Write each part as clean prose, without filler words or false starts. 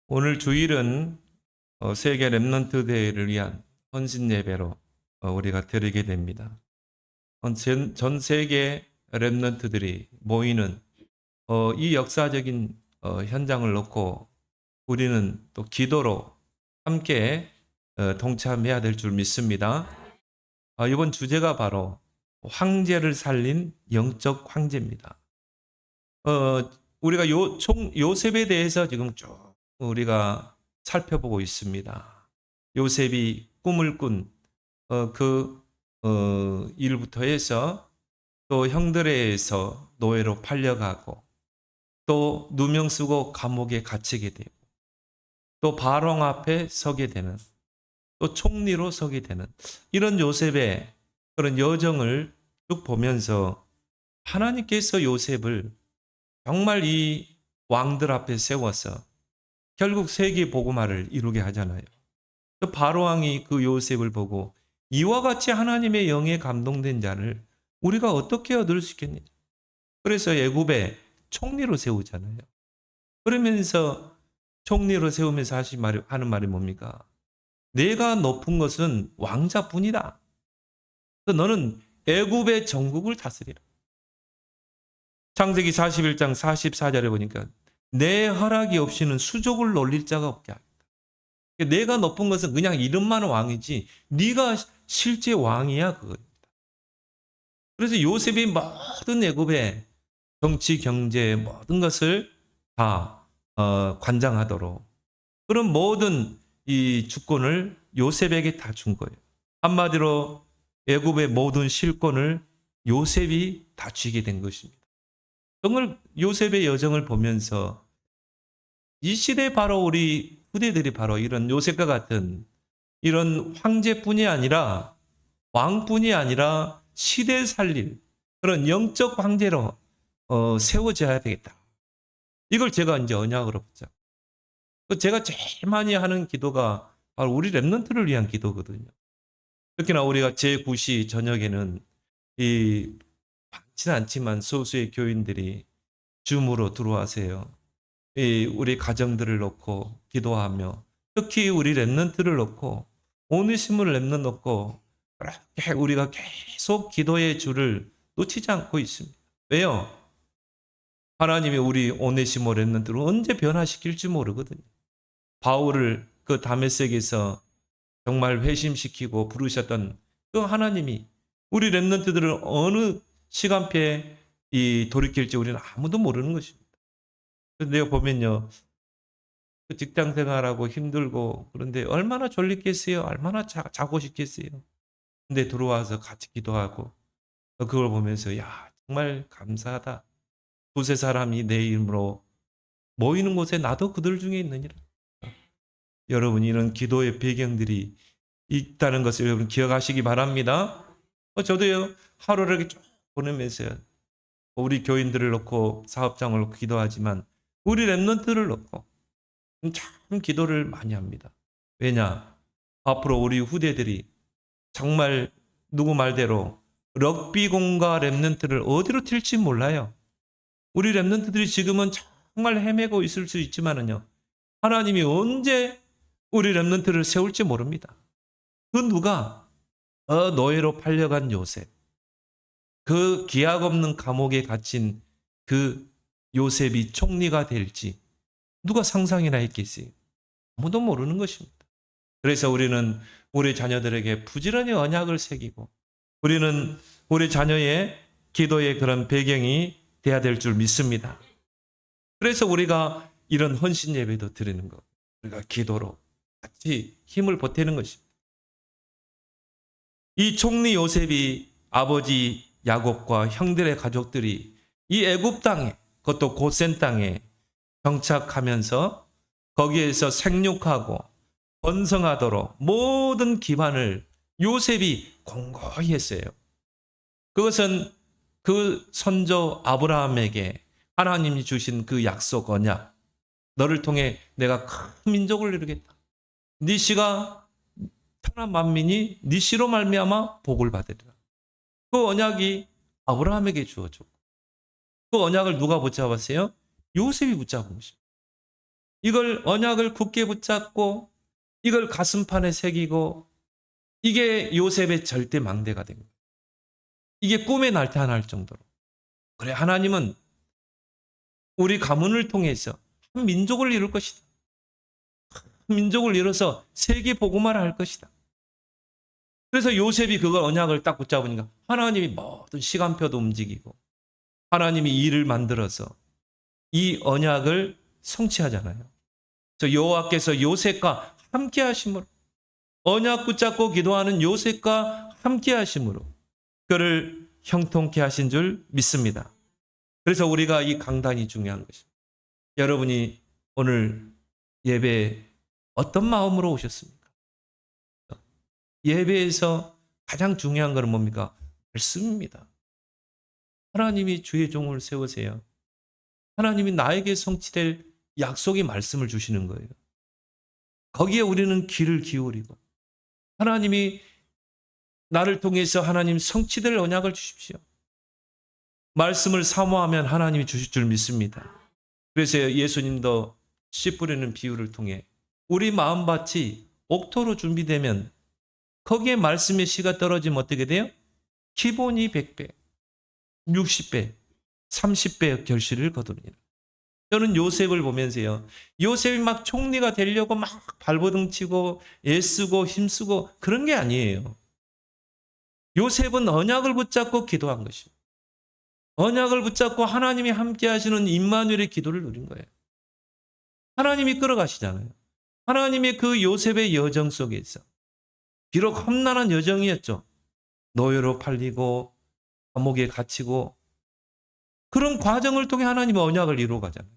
오늘 주일은 세계 렘넌트 대회를 위한 헌신 예배로 우리가 드리게 됩니다. 전 세계 렘넌트들이 모이는 이 역사적인 현장을 놓고 우리는 또 기도로 함께 동참해야 될 줄 믿습니다. 이번 주제가 바로 황제를 살린 영적 황제입니다. 우리가 요셉에 대해서 지금 쭉 우리가 살펴보고 있습니다. 요셉이 꿈을 꾼 일부터 해서 또 형들에 의해서 노예로 팔려가고 또 누명 쓰고 감옥에 갇히게 되고 또 바로 앞에 서게 되는 또 총리로 서게 되는 이런 요셉의 그런 여정을 쭉 보면서 하나님께서 요셉을 정말 이 왕들 앞에 세워서 결국 세계 복음화를 이루게 하잖아요. 또 바로 왕이 그 요셉을 보고 이와 같이 하나님의 영에 감동된 자를 우리가 어떻게 얻을 수 있겠느냐. 그래서 애굽에 총리로 세우잖아요. 그러면서 총리로 세우면서 하는 말이 뭡니까? 내가 높은 것은 왕자뿐이다. 너는 애굽의 전국을 다스리라. 창세기 41장 44절에 보니까 내 허락이 없이는 수족을 놀릴 자가 없게 하겠다. 내가 높은 것은 그냥 이름만 왕이지 네가 실제 왕이야 그겁니다. 그래서 요셉이 모든 애굽의 정치, 경제 모든 것을 다 관장하도록 그런 모든 이 주권을 요셉에게 다 준 거예요. 한마디로 애굽의 모든 실권을 요셉이 다 쥐게 된 것입니다. 정말 요셉의 여정을 보면서 이 시대 바로 우리 후대들이 바로 이런 요셉과 같은 이런 황제뿐이 아니라 왕뿐이 아니라 시대 살릴 그런 영적 황제로 세워져야 되겠다. 이걸 제가 이제 언약으로 붙잡고 제가 제일 많이 하는 기도가 바로 우리 렘넌트를 위한 기도거든요. 특히나 우리가 제9시 저녁에는 이 많지는 않지만 소수의 교인들이 줌으로 들어와세요. 우리 가정들을 놓고 기도하며 특히 우리 렘넌트를 놓고 오네시모를 렘넌트 놓고 그렇게 우리가 계속 기도의 줄을 놓치지 않고 있습니다. 왜요? 하나님이 우리 오네시모 렘넌트를 언제 변화시킬지 모르거든요. 바울을 그 다메섹에서 정말 회심시키고 부르셨던 그 하나님이 우리 렘넌트들을 어느 시간표에 돌이킬지 우리는 아무도 모르는 것입니다. 그런데 내가 보면요. 그 직장 생활하고 힘들고 그런데 얼마나 졸리겠어요? 얼마나 자고 싶겠어요? 근데 들어와서 같이 기도하고 그걸 보면서 야 정말 감사하다. 두세 사람이 내 이름으로 모이는 곳에 나도 그들 중에 있느니라. 여러분 이런 기도의 배경들이 있다는 것을 여러분 기억하시기 바랍니다. 저도요 하루를 이렇게 쭉 보내면서 우리 교인들을 놓고 사업장을 놓고 기도하지만 우리 렘넌트를 놓고 참 기도를 많이 합니다. 왜냐? 앞으로 우리 후대들이 정말 누구 말대로 럭비공과 렘넌트를 어디로 튈지 몰라요. 우리 렘넌트들이 지금은 정말 헤매고 있을 수 있지만은요. 하나님이 언제 우리 렘넌트를 세울지 모릅니다. 그 누가 노예로 팔려간 요셉, 그 기약 없는 감옥에 갇힌 그 요셉이 총리가 될지 누가 상상이나 했겠어요? 아무도 모르는 것입니다. 그래서 우리는 우리 자녀들에게 부지런히 언약을 새기고 우리는 우리 자녀의 기도의 그런 배경이 돼야 될 줄 믿습니다. 그래서 우리가 이런 헌신 예배도 드리는 것, 우리가 기도로 같이 힘을 보태는 것입니다. 이 총리 요셉이 아버지 야곱과 형들의 가족들이 이 애굽 땅에, 그것도 고센 땅에 정착하면서 거기에서 생육하고 번성하도록 모든 기반을 요셉이 공고히 했어요. 그것은 그 선조 아브라함에게 하나님이 주신 그 약속 언약, 너를 통해 내가 큰 민족을 이루겠다. 네 씨가 천하 만민이 네 씨로 말미암아 복을 받으리라. 그 언약이 아브라함에게 주어졌고 그 언약을 누가 붙잡았어요? 요셉이 붙잡은 것입니다. 이걸 언약을 굳게 붙잡고 이걸 가슴판에 새기고 이게 요셉의 절대 망대가 된 거예요. 이게 꿈에 나타날 정도로. 그래, 하나님은 우리 가문을 통해서 한 민족을 이룰 것이다. 한 민족을 이뤄서 세계 복음화를 할 것이다. 그래서 요셉이 그걸 언약을 딱 붙잡으니까 하나님이 모든 시간표도 움직이고 하나님이 일을 만들어서 이 언약을 성취하잖아요. 그래서 여호와께서 요셉과 함께 하심으로 언약 붙잡고 기도하는 요셉과 함께 하심으로 그를 형통케 하신 줄 믿습니다. 그래서 우리가 이 강단이 중요한 것입니다. 여러분이 오늘 예배에 어떤 마음으로 오셨습니까? 예배에서 가장 중요한 것은 뭡니까? 말씀입니다. 하나님이 주의 종을 세우세요. 하나님이 나에게 성취될 약속의 말씀을 주시는 거예요. 거기에 우리는 귀를 기울이고 하나님이 나를 통해서 하나님 성취될 언약을 주십시오. 말씀을 사모하면 하나님이 주실 줄 믿습니다. 그래서 예수님도 씨 뿌리는 비유를 통해 우리 마음밭이 옥토로 준비되면 거기에 말씀의 씨가 떨어지면 어떻게 돼요? 기본이 100배, 60배, 30배 결실을 거둡니다. 저는 요셉을 보면서요. 요셉이 막 총리가 되려고 막 발버둥 치고 애쓰고 힘쓰고 그런 게 아니에요. 요셉은 언약을 붙잡고 기도한 것이에요. 언약을 붙잡고 하나님이 함께 하시는 임마누엘의 기도를 누린 거예요. 하나님이 끌어가시잖아요. 하나님의 그 요셉의 여정 속에서 비록 험난한 여정이었죠. 노예로 팔리고 감옥에 갇히고 그런 과정을 통해 하나님의 언약을 이루어 가잖아요.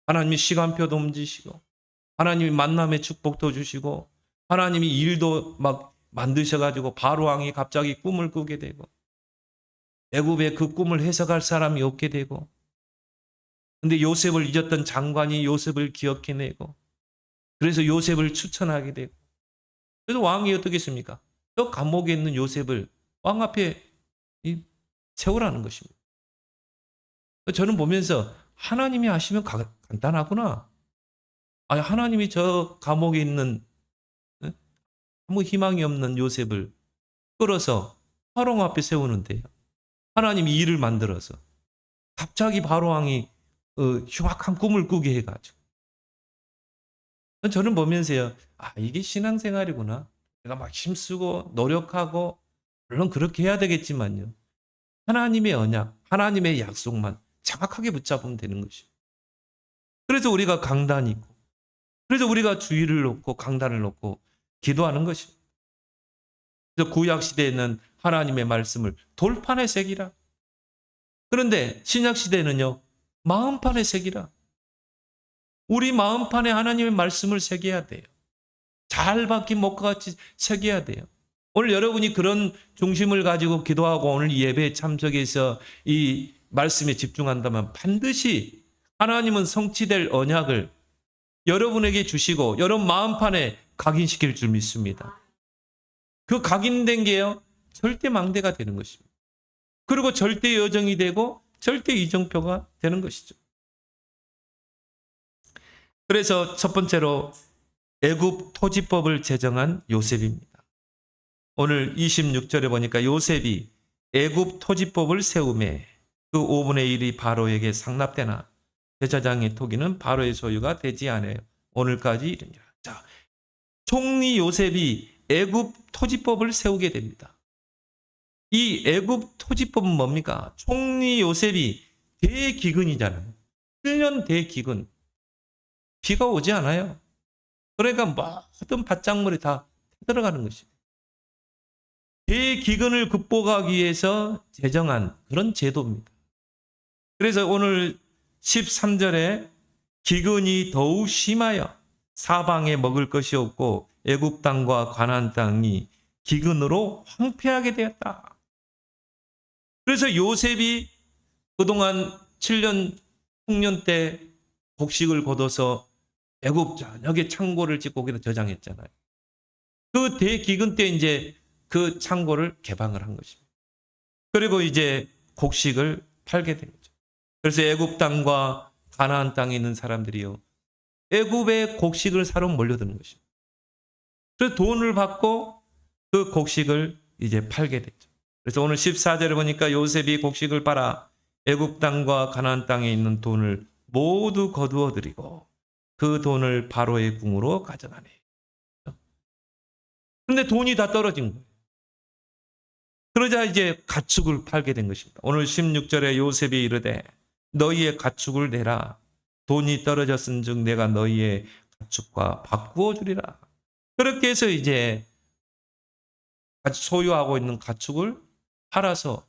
하나님이 시간표도 움직이시고 하나님이 만남의 축복도 주시고 하나님이 일도 막 만드셔가지고 바로 왕이 갑자기 꿈을 꾸게 되고 애굽의 그 꿈을 해석할 사람이 없게 되고 근데 요셉을 잊었던 장관이 요셉을 기억해내고 그래서 요셉을 추천하게 되고 그래서 왕이 어떻게 했습니까? 저 감옥에 있는 요셉을 왕 앞에 세우라는 것입니다. 저는 보면서 하나님이 하시면 간단하구나. 아니, 하나님이 저 감옥에 있는 아무 희망이 없는 요셉을 끌어서 파랑 앞에 세우는데요. 하나님이 일을 만들어서 갑자기 바로 왕이 흉악한 꿈을 꾸게 해가지고 저는 보면서요. 아, 이게 신앙생활이구나. 내가 막 힘쓰고 노력하고 물론 그렇게 해야 되겠지만요. 하나님의 언약, 하나님의 약속만 정확하게 붙잡으면 되는 것이죠. 그래서 우리가 강단이 있고 그래서 우리가 주의를 놓고 강단을 놓고 기도하는 것입니다. 그래서 구약시대에는 하나님의 말씀을 돌판에 새기라. 그런데 신약시대에는요. 마음판에 새기라. 우리 마음판에 하나님의 말씀을 새겨야 돼요. 잘 박힌 목과 같이 새겨야 돼요. 오늘 여러분이 그런 중심을 가지고 기도하고 오늘 예배에 참석해서 이 말씀에 집중한다면 반드시 하나님은 성취될 언약을 여러분에게 주시고 여러분 마음판에 각인시킬 줄 믿습니다. 그 각인된 게요. 절대 망대가 되는 것입니다. 그리고 절대 여정이 되고 절대 이정표가 되는 것이죠. 그래서 첫 번째로 애굽 토지법을 제정한 요셉입니다. 오늘 26절에 보니까 요셉이 애굽 토지법을 세우매 그 5분의 1이 바로에게 상납되나 제사장의 토기는 바로의 소유가 되지 않아요. 오늘까지 이르니라. 자, 총리 요셉이 애굽 토지법을 세우게 됩니다. 이 애굽 토지법은 뭡니까? 총리 요셉이 대기근이잖아요. 1년 대기근. 비가 오지 않아요. 그러니까 모든 밭작물이 다 들어가는 것입니다. 대기근을 극복하기 위해서 제정한 그런 제도입니다. 그래서 오늘 13절에 기근이 더욱 심하여 사방에 먹을 것이 없고 애굽 땅과 가나안 땅이 기근으로 황폐하게 되었다. 그래서 요셉이 그동안 7년 풍년 때 곡식을 거둬서 애굽 전역에 창고를 짓고 거기다 저장했잖아요. 그 대기근 때 이제 그 창고를 개방을 한 것입니다. 그리고 이제 곡식을 팔게 된 거죠. 그래서 애굽 땅과 가나안 땅에 있는 사람들이요. 애굽의 곡식을 사러 몰려드는 것입니다. 그래서 돈을 받고 그 곡식을 이제 팔게 됐죠. 그래서 오늘 14절에 보니까 요셉이 곡식을 팔아 애굽 땅과 가나안 땅에 있는 돈을 모두 거두어 들이고 그 돈을 바로의 궁으로 가져가네. 그런데 돈이 다 떨어진 거예요. 그러자 이제 가축을 팔게 된 것입니다. 오늘 16절에 요셉이 이르되 너희의 가축을 내라. 돈이 떨어졌은즉 내가 너희의 가축과 바꾸어 주리라. 그렇게 해서 이제 소유하고 있는 가축을 팔아서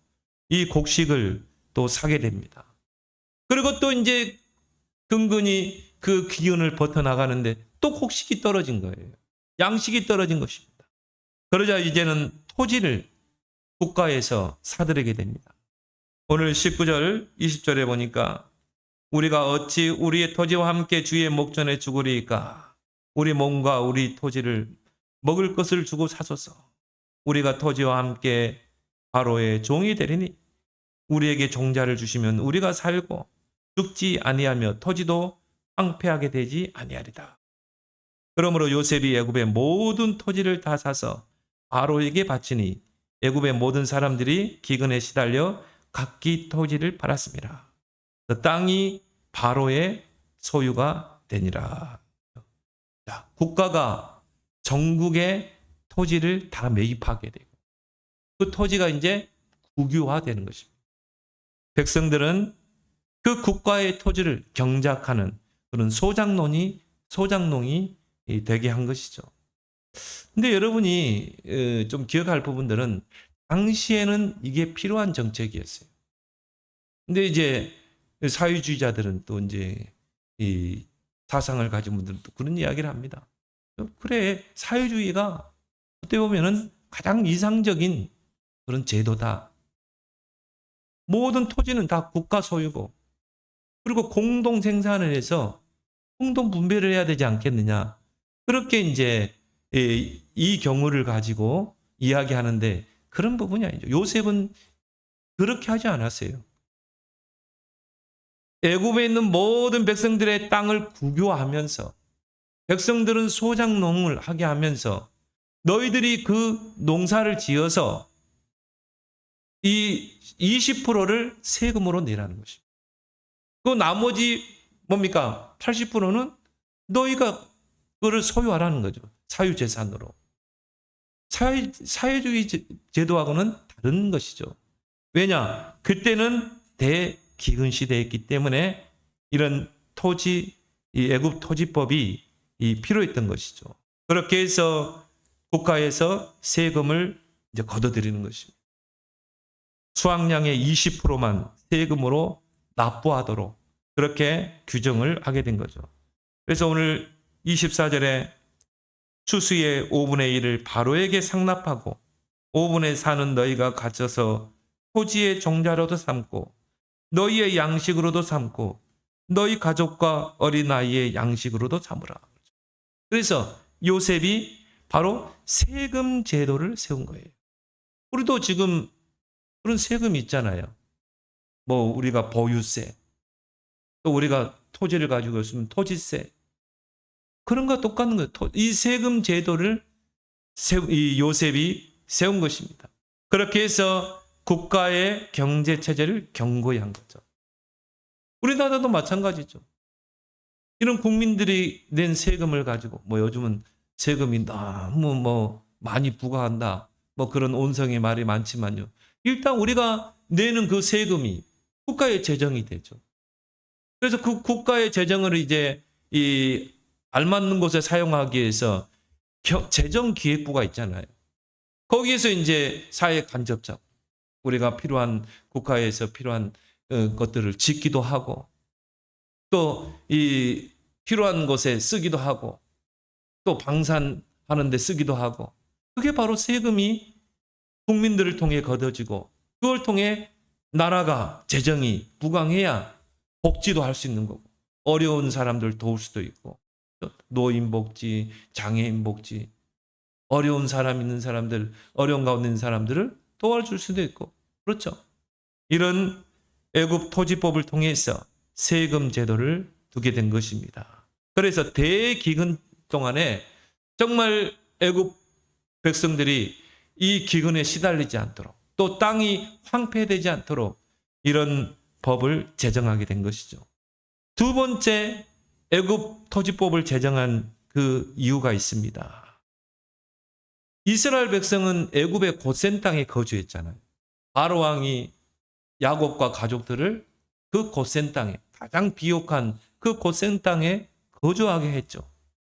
이 곡식을 또 사게 됩니다. 그리고 또 이제 근근히 그 기근을 버텨나가는데 또 곡식이 떨어진 거예요. 양식이 떨어진 것입니다. 그러자 이제는 토지를 국가에서 사들이게 됩니다. 오늘 19절, 20절에 보니까 우리가 어찌 우리의 토지와 함께 주의 목전에 죽으리이까? 우리 몸과 우리 토지를 먹을 것을 주고 사소서. 우리가 토지와 함께 바로의 종이 되리니 우리에게 종자를 주시면 우리가 살고 죽지 아니하며 토지도 황폐하게 되지 아니하리다. 그러므로 요셉이 애굽의 모든 토지를 다 사서 바로에게 바치니 애굽의 모든 사람들이 기근에 시달려 각기 토지를 팔았습니다. 그 땅이 바로의 소유가 되니라. 자, 국가가 전국의 토지를 다 매입하게 되고 그 토지가 이제 국유화되는 것입니다. 백성들은 그 국가의 토지를 경작하는 그런 소장농이 되게 한 것이죠. 근데 여러분이 좀 기억할 부분들은 당시에는 이게 필요한 정책이었어요. 근데 이제 사회주의자들은 또 이제 이 사상을 가진 분들도 그런 이야기를 합니다. 그래, 사회주의가 어떻게 보면은 가장 이상적인 그런 제도다. 모든 토지는 다 국가 소유고, 그리고 공동 생산을 해서 공동 분배를 해야 되지 않겠느냐. 그렇게 이제 이 경우를 가지고 이야기하는데 그런 부분이 아니죠. 요셉은 그렇게 하지 않았어요. 애굽에 있는 모든 백성들의 땅을 국유화하면서 백성들은 소작농을 하게 하면서 너희들이 그 농사를 지어서 이 20%를 세금으로 내라는 것입니다. 그 나머지 뭡니까? 80%는 너희가 그거를 소유하라는 거죠. 사유재산으로. 사회주의 제도하고는 다른 것이죠. 왜냐? 그때는 대기근 시대였기 때문에 이런 이 애굽 토지법이 필요했던 것이죠. 그렇게 해서 국가에서 세금을 이제 걷어들이는 것입니다. 수확량의 20%만 세금으로 납부하도록 그렇게 규정을 하게 된 거죠. 그래서 오늘 24절에 추수의 5분의 1을 바로에게 상납하고 5분의 4는 너희가 가져서 토지의 종자로도 삼고 너희의 양식으로도 삼고 너희 가족과 어린아이의 양식으로도 삼으라. 그래서 요셉이 바로 세금 제도를 세운 거예요. 우리도 지금 그런 세금이 있잖아요. 뭐 우리가 보유세, 또 우리가 토지를 가지고 있으면 토지세, 그런 거 똑같은 거예요. 이 세금 제도를 이 요셉이 세운 것입니다. 그렇게 해서 국가의 경제 체제를 견고히 한 거죠. 우리나라도 마찬가지죠. 이런 국민들이 낸 세금을 가지고 뭐 요즘은 세금이 너무 뭐 많이 부과한다, 뭐 그런 온성의 말이 많지만요. 일단 우리가 내는 그 세금이 국가의 재정이 되죠. 그래서 그 국가의 재정을 이제 이 알맞는 곳에 사용하기 위해서 재정기획부가 있잖아요. 거기에서 이제 사회 간접적 우리가 필요한 국가에서 필요한 것들을 짓기도 하고 또 이 필요한 곳에 쓰기도 하고 또 방산하는 데 쓰기도 하고 그게 바로 세금이 국민들을 통해 걷어지고 그걸 통해 나라가 재정이 부강해야 복지도 할 수 있는 거고 어려운 사람들 도울 수도 있고 노인 복지, 장애인 복지, 어려운 사람 있는 사람들, 어려운 가운데 있는 사람들을 도와줄 수도 있고 그렇죠. 이런 애굽 토지법을 통해서 세금 제도를 두게 된 것입니다. 그래서 대기근 동안에 정말 애굽 백성들이 이 기근에 시달리지 않도록 또 땅이 황폐되지 않도록 이런 법을 제정하게 된 것이죠. 두 번째 애굽 토지법을 제정한 그 이유가 있습니다. 이스라엘 백성은 애굽의 고센 땅에 거주했잖아요. 바로 왕이 야곱과 가족들을 그 고센 땅에, 가장 비옥한 그 고센 땅에 거주하게 했죠.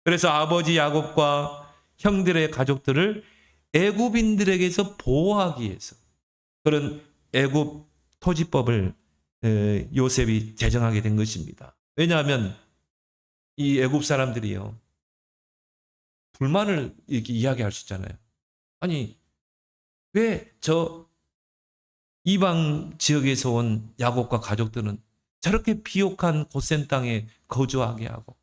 그래서 아버지 야곱과 형들의 가족들을 애굽인들에게서 보호하기 위해서 그런 애굽 토지법을 요셉이 제정하게 된 것입니다. 왜냐하면 이 애굽 사람들이요, 불만을 이렇게 이야기할 수 있잖아요. 아니, 왜 저 이방 지역에서 온 야곱과 가족들은 저렇게 비옥한 고센 땅에 거주하게 하고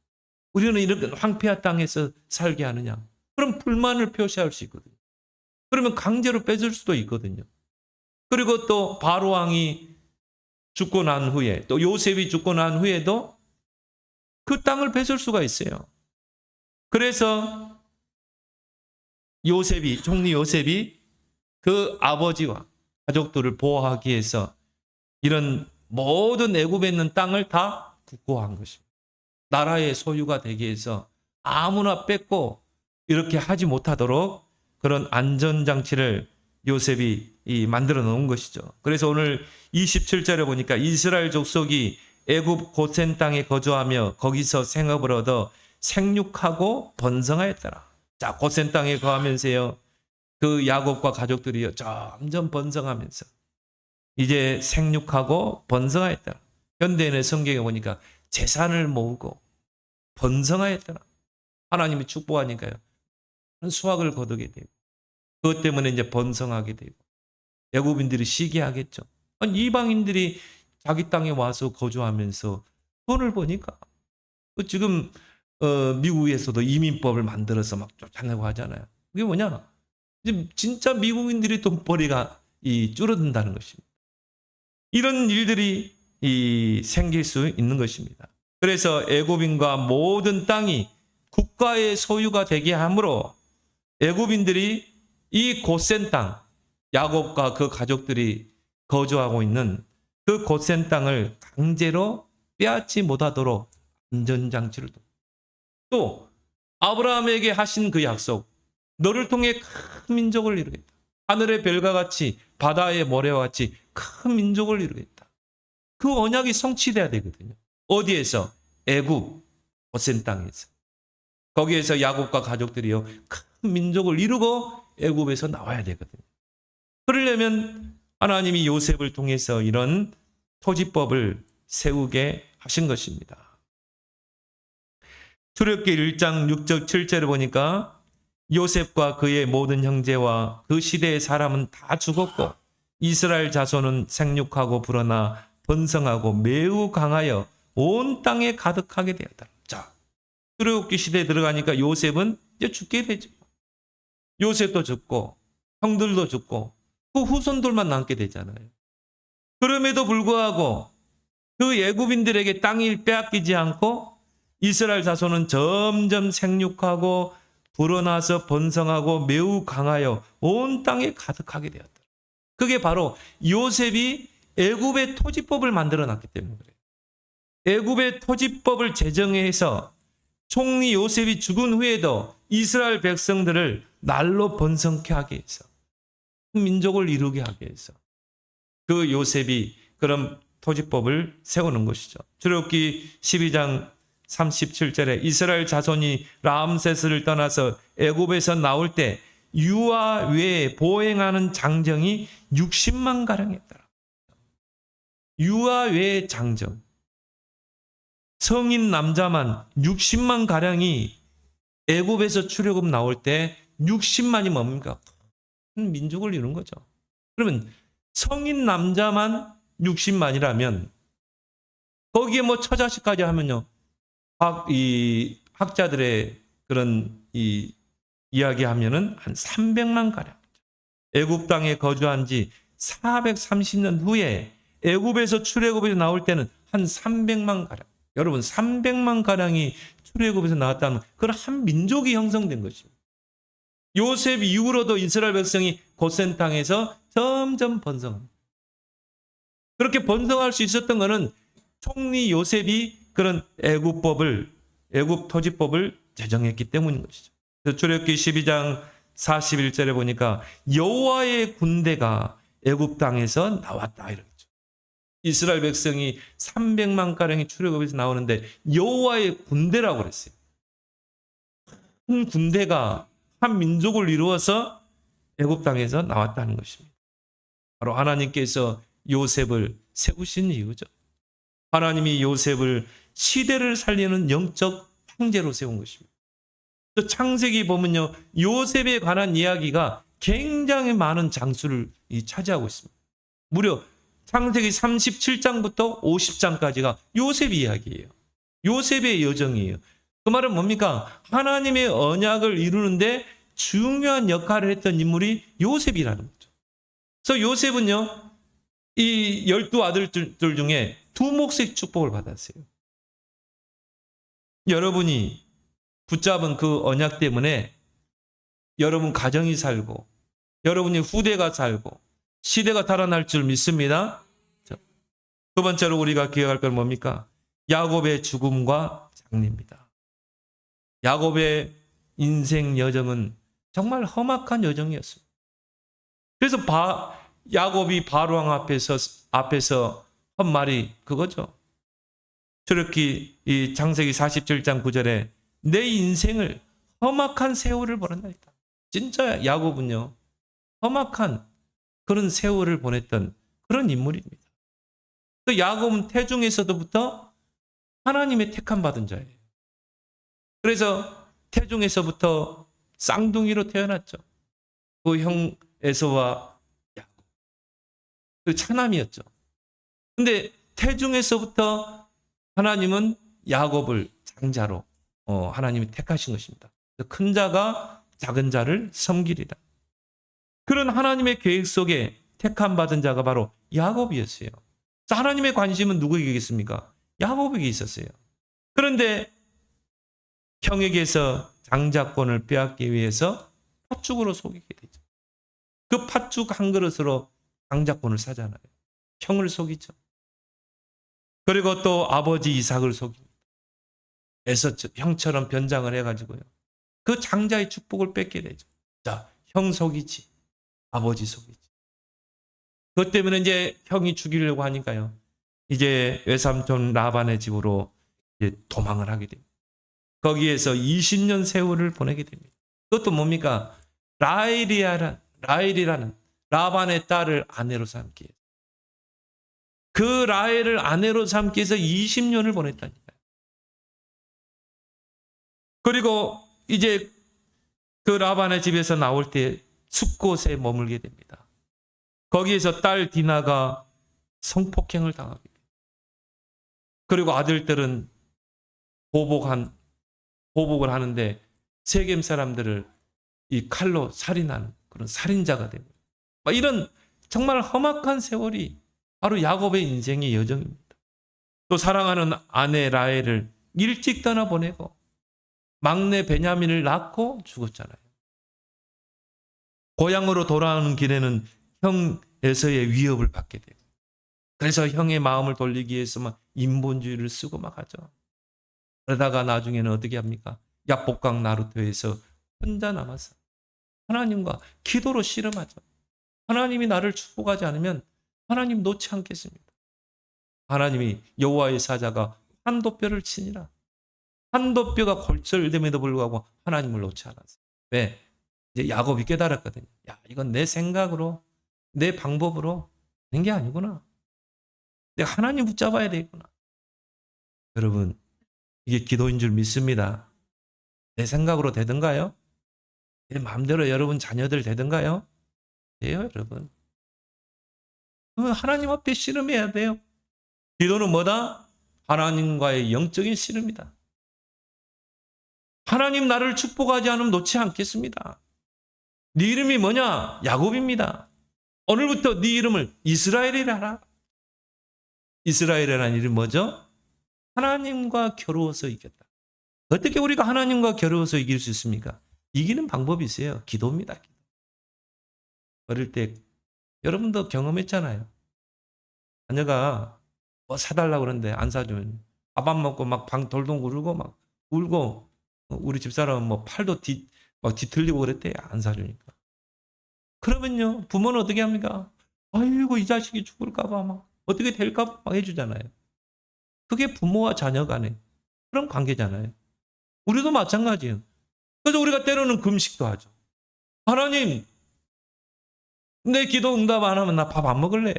우리는 이렇게 황폐한 땅에서 살게 하느냐? 그럼 불만을 표시할 수 있거든요. 그러면 강제로 뺏을 수도 있거든요. 그리고 또 바로 왕이 죽고 난 후에 또 요셉이 죽고 난 후에도 그 땅을 뺏을 수가 있어요. 그래서 총리 요셉이 그 아버지와 가족들을 보호하기 위해서 이런 모든 애굽에 있는 땅을 다 국고한 것입니다. 나라의 소유가 되기 위해서 아무나 뺏고 이렇게 하지 못하도록 그런 안전장치를 요셉이 만들어 놓은 것이죠. 그래서 오늘 27절에 보니까 이스라엘 족속이 애굽 고센 땅에 거주하며 거기서 생업을 얻어 생육하고 번성하였더라. 자, 고센 땅에 거하면서요, 그 야곱과 가족들이요 점점 번성하면서 이제 생육하고 번성하였더라. 현대인의 성경에 보니까 재산을 모으고 번성하였더라. 하나님이 축복하니까요, 수확을 거두게 되고 그것 때문에 이제 번성하게 되고 애굽인들이 시기하겠죠. 아니, 이방인들이 자기 땅에 와서 거주하면서 돈을 버니까 지금 미국에서도 이민법을 만들어서 막 쫓아내고 하잖아요. 그게 뭐냐? 진짜 미국인들이 돈벌이가 줄어든다는 것입니다. 이런 일들이 생길 수 있는 것입니다. 그래서 애굽인과 모든 땅이 국가의 소유가 되게 함으로 애굽인들이 이 고센 땅, 야곱과 그 가족들이 거주하고 있는 그 고센 땅을 강제로 빼앗지 못하도록 안전장치를 또 아브라함에게 하신 그 약속, 너를 통해 큰 민족을 이루겠다. 하늘의 별과 같이 바다의 모래와 같이 큰 민족을 이루겠다. 그 언약이 성취돼야 되거든요. 어디에서? 애굽 고센 땅에서. 거기에서 야곱과 가족들이요 큰 민족을 이루고 애굽에서 나와야 되거든요. 그러려면 하나님이 요셉을 통해서 이런 토지법을 세우게 하신 것입니다. 출애굽기 1장 6절 7절을 보니까 요셉과 그의 모든 형제와 그 시대의 사람은 다 죽었고 이스라엘 자손은 생육하고 불어나 번성하고 매우 강하여 온 땅에 가득하게 되었다. 자, 출애굽기 시대에 들어가니까 요셉은 이제 죽게 되죠. 요셉도 죽고 형들도 죽고 그 후손들만 남게 되잖아요. 그럼에도 불구하고 그 애굽인들에게 땅이 빼앗기지 않고 이스라엘 자손은 점점 생육하고 불어나서 번성하고 매우 강하여 온 땅에 가득하게 되었다. 그게 바로 요셉이 애굽의 토지법을 만들어 놨기 때문에 그래요. 애굽의 토지법을 제정해서 총리 요셉이 죽은 후에도 이스라엘 백성들을 날로 번성케 하기 위해서 민족을 이루게 하기 위해서 그 요셉이 그런 토지법을 세우는 것이죠. 출애굽기 12장 37절에 이스라엘 자손이 람세스를 떠나서 애굽에서 나올 때 유아 외에 보행하는 장정이 60만 가량이었더라. 유아 외의 장정. 성인 남자만 60만 가량이 애굽에서 출애굽 나올 때 60만이 뭡니까? 큰 민족을 이룬 거죠. 그러면 성인 남자만 60만이라면 거기에 뭐 처자식까지 하면요. 학자들의 그런 이야기하면은 한 300만 가량. 애굽 땅에 거주한 지 430년 후에 애굽에서 출애굽에서 나올 때는 한 300만 가량. 여러분 300만 가량이 출애굽에서 나왔다면 그건 한 민족이 형성된 것입니다. 요셉 이후로도 이스라엘 백성이 고센 땅에서 점점 번성합니다. 그렇게 번성할 수 있었던 것은 총리 요셉이 그런 애굽 토지법을 제정했기 때문인 것이죠. 출애굽기 12장 41절에 보니까 여호와의 군대가 애굽 땅에서 나왔다 이러죠. 이스라엘 백성이 300만 가량이 출애굽에서 나오는데 여호와의 군대라고 그랬어요. 한 군대가 한 민족을 이루어서 애굽 땅에서 나왔다는 것입니다. 바로 하나님께서 요셉을 세우신 이유죠. 하나님이 요셉을 시대를 살리는 영적 황제로 세운 것입니다. 또 창세기 보면요, 요셉에 관한 이야기가 굉장히 많은 장수를 차지하고 있습니다. 무려 창세기 37장부터 50장까지가 요셉 이야기예요. 요셉의 여정이에요. 그 말은 뭡니까? 하나님의 언약을 이루는데 중요한 역할을 했던 인물이 요셉이라는 거죠. 그래서 요셉은요, 이 12아들들 중에 두 몫의 축복을 받았어요. 여러분이 붙잡은 그 언약 때문에 여러분 가정이 살고 여러분이 후대가 살고 시대가 달아날 줄 믿습니다. 두 번째로 우리가 기억할 건 뭡니까? 야곱의 죽음과 장례입니다. 야곱의 인생 여정은 정말 험악한 여정이었습니다. 그래서 야곱이 바로왕 앞에서 한 말이 그거죠. 출애굽기 이 창세기 47장 9절에 내 인생을 험악한 세월을 보낸다. 진짜 야곱은요, 험악한 그런 세월을 보냈던 그런 인물입니다. 또 야곱은 태중에서부터 하나님의 택함 받은 자예요. 그래서 태중에서부터 쌍둥이로 태어났죠. 그 형 에서와 야곱. 그 차남이었죠. 근데 태중에서부터 하나님은 야곱을 장자로 하나님이 택하신 것입니다. 큰 자가 작은 자를 섬기리라. 그런 하나님의 계획 속에 택함 받은 자가 바로 야곱이었어요. 하나님의 관심은 누구에게 있습니까? 야곱에게 있었어요. 그런데 형에게서 장자권을 빼앗기 위해서 팥죽으로 속이게 되죠. 그 팥죽 한 그릇으로 장자권을 사잖아요. 형을 속이죠. 그리고 또 아버지 이삭을 속입니다. 에서 형처럼 변장을 해가지고요. 그 장자의 축복을 뺏게 되죠. 자, 형 속이지. 아버지 속이지. 그것 때문에 이제 형이 죽이려고 하니까요. 이제 외삼촌 라반의 집으로 이제 도망을 하게 됩니다. 거기에서 20년 세월을 보내게 됩니다. 그것도 뭡니까? 라헬이라는 라반의 딸을 아내로 삼기 위해서. 그 라헬을 아내로 삼기 위해서 20년을 보냈다니까요. 그리고 이제 그 라반의 집에서 나올 때 숲곳에 머물게 됩니다. 거기에서 딸 디나가 성폭행을 당하게 됩니다. 그리고 아들들은 보복을 하는데 세겜 사람들을 이 칼로 살인하는 그런 살인자가 됩니다. 이런 정말 험악한 세월이 바로 야곱의 인생의 여정입니다. 또 사랑하는 아내 라헬을 일찍 떠나보내고 막내 베냐민을 낳고 죽었잖아요. 고향으로 돌아오는 길에는 형 에서의 위협을 받게 돼요. 그래서 형의 마음을 돌리기 위해서 막 인본주의를 쓰고 막 하죠. 그러다가 나중에는 어떻게 합니까? 야복강 나루터에서 혼자 남아서 하나님과 기도로 씨름하죠. 하나님이 나를 축복하지 않으면 하나님 놓지 않겠습니다. 하나님이 여호와의 사자가 한도뼈를 치니라. 한도뼈가 골절됨에도 불구하고 하나님을 놓지 않았어요. 왜? 이제 야곱이 깨달았거든요. 야, 이건 내 생각으로 내 방법으로 된 게 아니구나. 내가 하나님 붙잡아야 되겠구나. 여러분, 이게 기도인 줄 믿습니다. 내 생각으로 되든가요? 내 마음대로 여러분 자녀들 되든가요? 돼요, 여러분. 하나님 앞에 씨름해야 돼요. 기도는 뭐다? 하나님과의 영적인 씨름이다. 하나님 나를 축복하지 않으면 놓지 않겠습니다. 네 이름이 뭐냐? 야곱입니다. 오늘부터 네 이름을 이스라엘이라 하라. 이스라엘이라는 이름이 뭐죠? 하나님과 겨루어서 이겼다. 어떻게 우리가 하나님과 겨루어서 이길 수 있습니까? 이기는 방법이 있어요. 기도입니다. 어릴 때 여러분도 경험했잖아요. 자녀가 뭐 사달라고 그러는데 안 사주면 밥 안 먹고 막 방 돌동 구르고 막 울고, 우리 집사람은 뭐 팔도 막 뒤틀리고 그랬대. 안 사주니까. 그러면요, 부모는 어떻게 합니까? 아이고, 이 자식이 죽을까봐 막 어떻게 될까 막 해주잖아요. 그게 부모와 자녀 간의 그런 관계잖아요. 우리도 마찬가지예요. 그래서 우리가 때로는 금식도 하죠. 하나님, 내 기도 응답 안 하면 나 밥 안 먹을래요.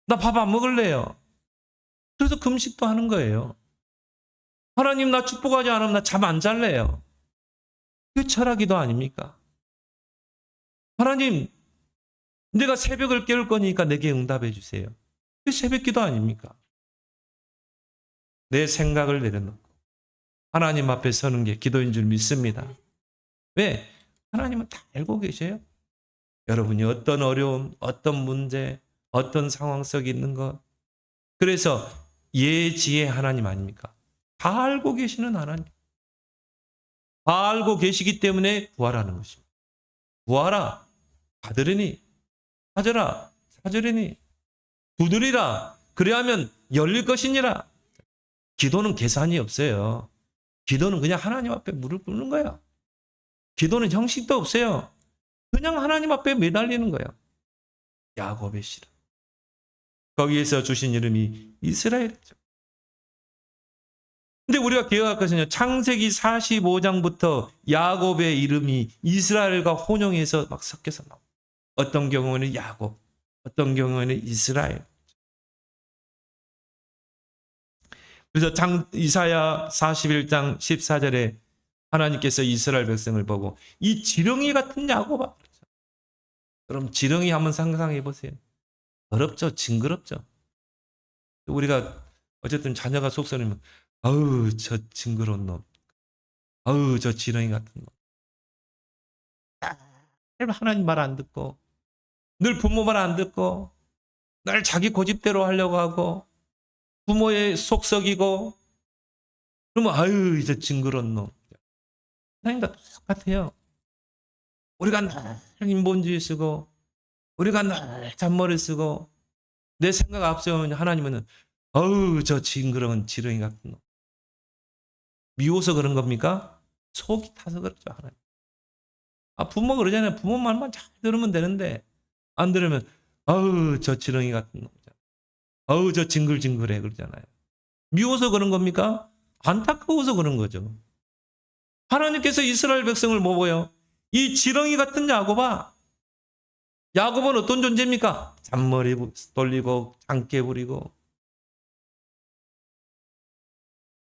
나 밥 안 먹을래요. 그래서 금식도 하는 거예요. 하나님, 나 축복하지 않으면 나 잠 안 잘래요. 그게 철학기도 아닙니까? 하나님, 내가 새벽을 깨울 거니까 내게 응답해 주세요. 그게 새벽기도 아닙니까? 내 생각을 내려놓고 하나님 앞에 서는 게 기도인 줄 믿습니다. 왜? 하나님은 다 알고 계셔요. 여러분이 어떤 어려움, 어떤 문제, 어떤 상황 속에 있는 것. 그래서 예지의 하나님 아닙니까? 다 알고 계시는 하나님. 다 알고 계시기 때문에 구하라는 것입니다. 구하라, 받으리니. 찾으라, 찾으리니. 두드리라, 그래야면 열릴 것이니라. 기도는 계산이 없어요. 기도는 그냥 하나님 앞에 무릎 꿇는 거예요. 기도는 형식도 없어요. 그냥 하나님 앞에 매달리는 거예요. 야곱의 씨름. 거기에서 주신 이름이 이스라엘이죠. 근데 우리가 기억할 것은요, 창세기 45장부터 야곱의 이름이 이스라엘과 혼용해서 막 섞여서 나옵니다. 어떤 경우에는 야곱, 어떤 경우에는 이스라엘. 그래서 이사야 41장 14절에 하나님께서 이스라엘 백성을 보고 이 지렁이 같은 야곱아. 그럼 지렁이 한번 상상해 보세요. 더럽죠? 징그럽죠? 우리가 어쨌든 자녀가 속설이면 아우 저 징그러운 놈, 아우 저 지렁이 같은 놈. 하나님 말 안 듣고 늘 부모 말 안 듣고 늘 자기 고집대로 하려고 하고 부모의 속썩이고 그러면 아유 이제 징그러운 놈. 하나님과 똑같아요. 우리가 늘 인본주의 쓰고 우리가 늘 잔머리 쓰고 내 생각 앞세우면 하나님은 어우 저 징그러운 지렁이 같은 놈. 미워서 그런 겁니까? 속이 타서 그렇죠. 하나님. 부모 그러잖아요. 부모 말만 잘 들으면 되는데 안 들으면 어우 저 지렁이 같은 놈. 어우 저 징글징글해 그러잖아요. 미워서 그런 겁니까? 안타까워서 그런 거죠. 하나님께서 이스라엘 백성을 뭐고요? 이 지렁이 같은 야곱아. 야곱은 어떤 존재입니까? 잔머리 돌리고 장깨 부리고.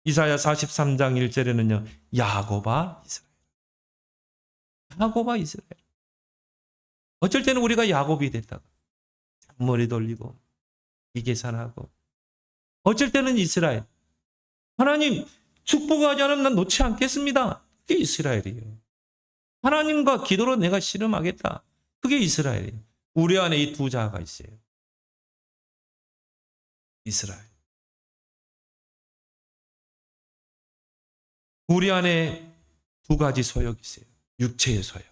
이사야 43장 1절에는요. 야곱아 이스라엘. 야곱아 이스라엘. 어쩔 때는 우리가 야곱이 됐다가 잔머리 돌리고 비계산하고 어쩔 때는 이스라엘. 하나님 축복하지 않으면 난 놓지 않겠습니다. 그게 이스라엘이에요. 하나님과 기도로 내가 씨름하겠다. 그게 이스라엘이에요. 우리 안에 이 두 자가 있어요. 이스라엘. 우리 안에 두 가지 소욕이 있어요. 육체의 소욕.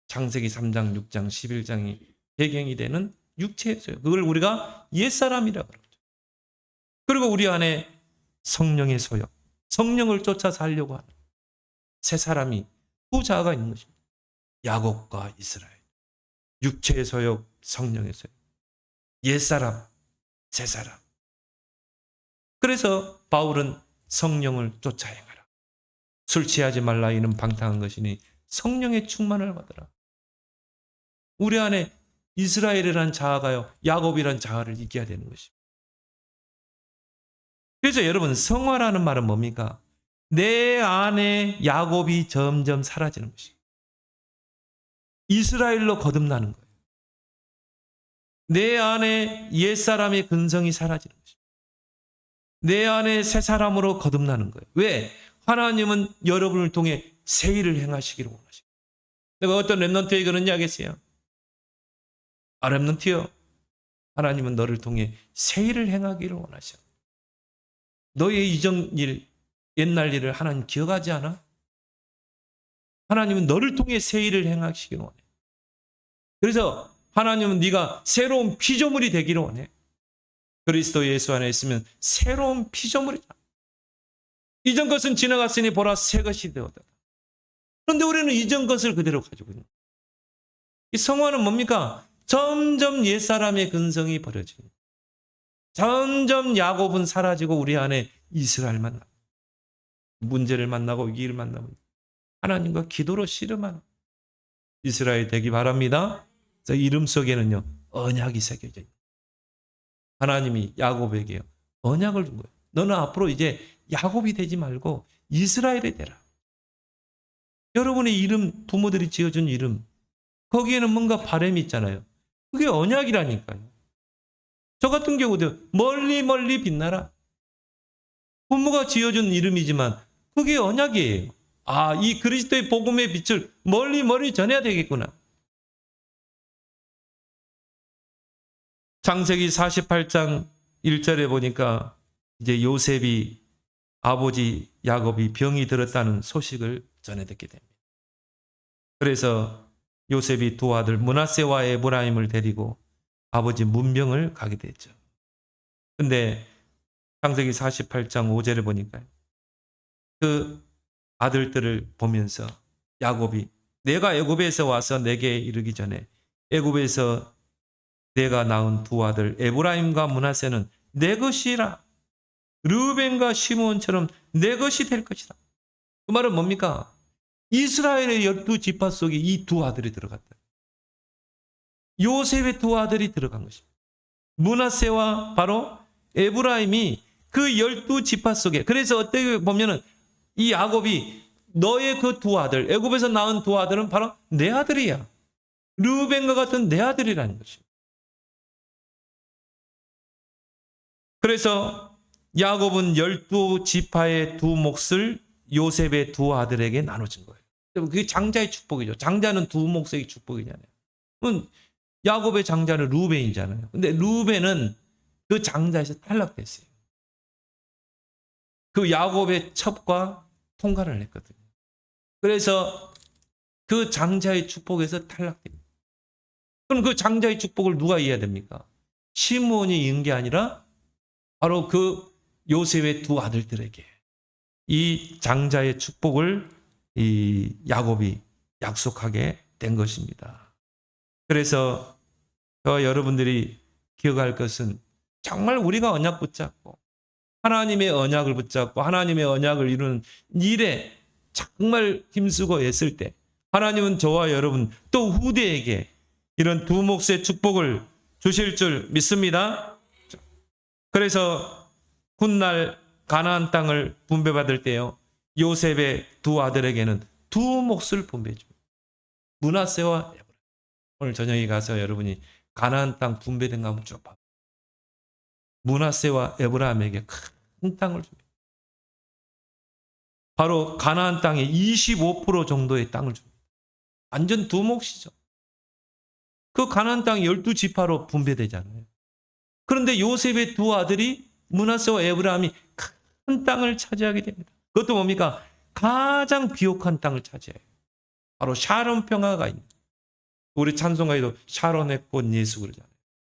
창세기 3장, 6장, 11장이 배경이 되는 육체의 소욕. 그걸 우리가 옛사람이라고 그러죠. 그리고 우리 안에 성령의 소욕. 성령을 쫓아 살려고 하는 세 사람이 두 자가 있는 것입니다. 야곱과 이스라엘. 육체의 소욕, 성령의 소욕. 옛사람, 새사람. 그래서 바울은 성령을 쫓아 행하라. 술 취하지 말라 이는 방탕한 것이니 성령의 충만을 받으라. 우리 안에 이스라엘이란 자아가요, 야곱이란 자아를 이겨야 되는 것입니다. 그래서 여러분 성화라는 말은 뭡니까? 내 안에 야곱이 점점 사라지는 것입니다. 이스라엘로 거듭나는 거예요. 내 안에 옛사람의 근성이 사라지는 것입니다. 내 안에 새 사람으로 거듭나는 거예요. 왜? 하나님은 여러분을 통해 새 일을 행하시기를 원하십니다. 내가 어떤 렘넌트에게 그런 이야기 했어요. 렘넌트요. 하나님은 너를 통해 새 일을 행하기를 원하셔. 너의 이전 일, 옛날 일을 하나님 기억하지 않아? 하나님은 너를 통해 새 일을 행하시기를 원해. 그래서 하나님은 네가 새로운 피조물이 되기를 원해. 그리스도 예수 안에 있으면 새로운 피조물이다. 이전 것은 지나갔으니 보라 새 것이 되었다. 그런데 우리는 이전 것을 그대로 가지고 있는 거예요. 이 성화는 뭡니까? 점점 옛사람의 근성이 버려집니다. 점점 야곱은 사라지고 우리 안에 이스라엘만 나고 문제를 만나고 위기를 만나면 하나님과 기도로 씨름하는 이스라엘 되기 바랍니다. 그래서 이름 속에는요 언약이 새겨져 있다. 하나님이 야곱에게 언약을 준 거예요. 너는 앞으로 이제 야곱이 되지 말고 이스라엘이 되라. 여러분의 이름, 부모들이 지어준 이름, 거기에는 뭔가 바람이 있잖아요. 그게 언약이라니까요. 저 같은 경우도 멀리 멀리 빛나라. 부모가 지어준 이름이지만 그게 언약이에요. 아, 이 그리스도의 복음의 빛을 멀리 멀리 전해야 되겠구나. 창세기 48장 1절에 보니까 이제 요셉이 아버지 야곱이 병이 들었다는 소식을 전해 듣게 됩니다. 그래서 요셉이 두 아들 므낫세와 에브라임을 데리고 아버지 문병을 가게 됐죠. 근데 창세기 48장 5절에 보니까 그 아들들을 보면서 야곱이 내가 애굽에서 와서 내게 이르기 전에 애굽에서 내가 낳은 두 아들 에브라임과 므낫세는 내 것이라. 르우벤과 시므온처럼 내 것이 될 것이다. 그 말은 뭡니까? 이스라엘의 12지파 속에 이 두 아들이 들어갔다. 요셉의 두 아들이 들어간 것입니다. 므낫세와 바로 에브라임이 그 12지파 속에, 그래서 어떻게 보면은 이 야곱이 너의 그 두 아들, 애굽에서 낳은 두 아들은 바로 내 아들이야. 르우벤과 같은 내 아들이라는 것입니다. 그래서 야곱은 12지파의 두 몫을 요셉의 두 아들에게 나눠준 거예요. 그게 장자의 축복이죠. 장자는 두 몫의 축복이잖아요. 야곱의 장자는 르우벤이잖아요. 근데 르우벤은 그 장자에서 탈락됐어요. 그 야곱의 첩과 통과를 했거든요. 그래서 그 장자의 축복에서 탈락됩니다. 그럼 그 장자의 축복을 누가 이해해야 됩니까? 시므온이 이은 게 아니라 바로 그 요셉의 두 아들들에게 이 장자의 축복을 이 야곱이 약속하게 된 것입니다. 그래서 여러분들이 기억할 것은 정말 우리가 언약 붙잡고 하나님의 언약을 붙잡고 하나님의 언약을 이루는 일에 정말 힘쓰고 애쓸 때 하나님은 저와 여러분 또 후대에게 이런 두 몫의 축복을 주실 줄 믿습니다. 그래서 훗날 가나안 땅을 분배받을 때요 요셉의 두 아들에게는 두 몫을 분배해 줍니다. 므낫세와 에브라임. 오늘 저녁에 가서 여러분이 가나안 땅 분배된 거 한번 쭉 봐. 므낫세와 에브라임에게 큰 땅을 줍니다. 바로 가나안 땅의 25% 정도의 땅을 줍니다. 완전 두 몫이죠. 그 가나안 땅이 12지파로 분배되잖아요. 그런데 요셉의 두 아들이 므낫세와 에브라임이 큰 땅을 차지하게 됩니다. 그것도 뭡니까? 가장 비옥한 땅을 차지해요. 바로 샤론 평화가 있는. 우리 찬송가에도 샤론의 꽃 예수 그러잖아요.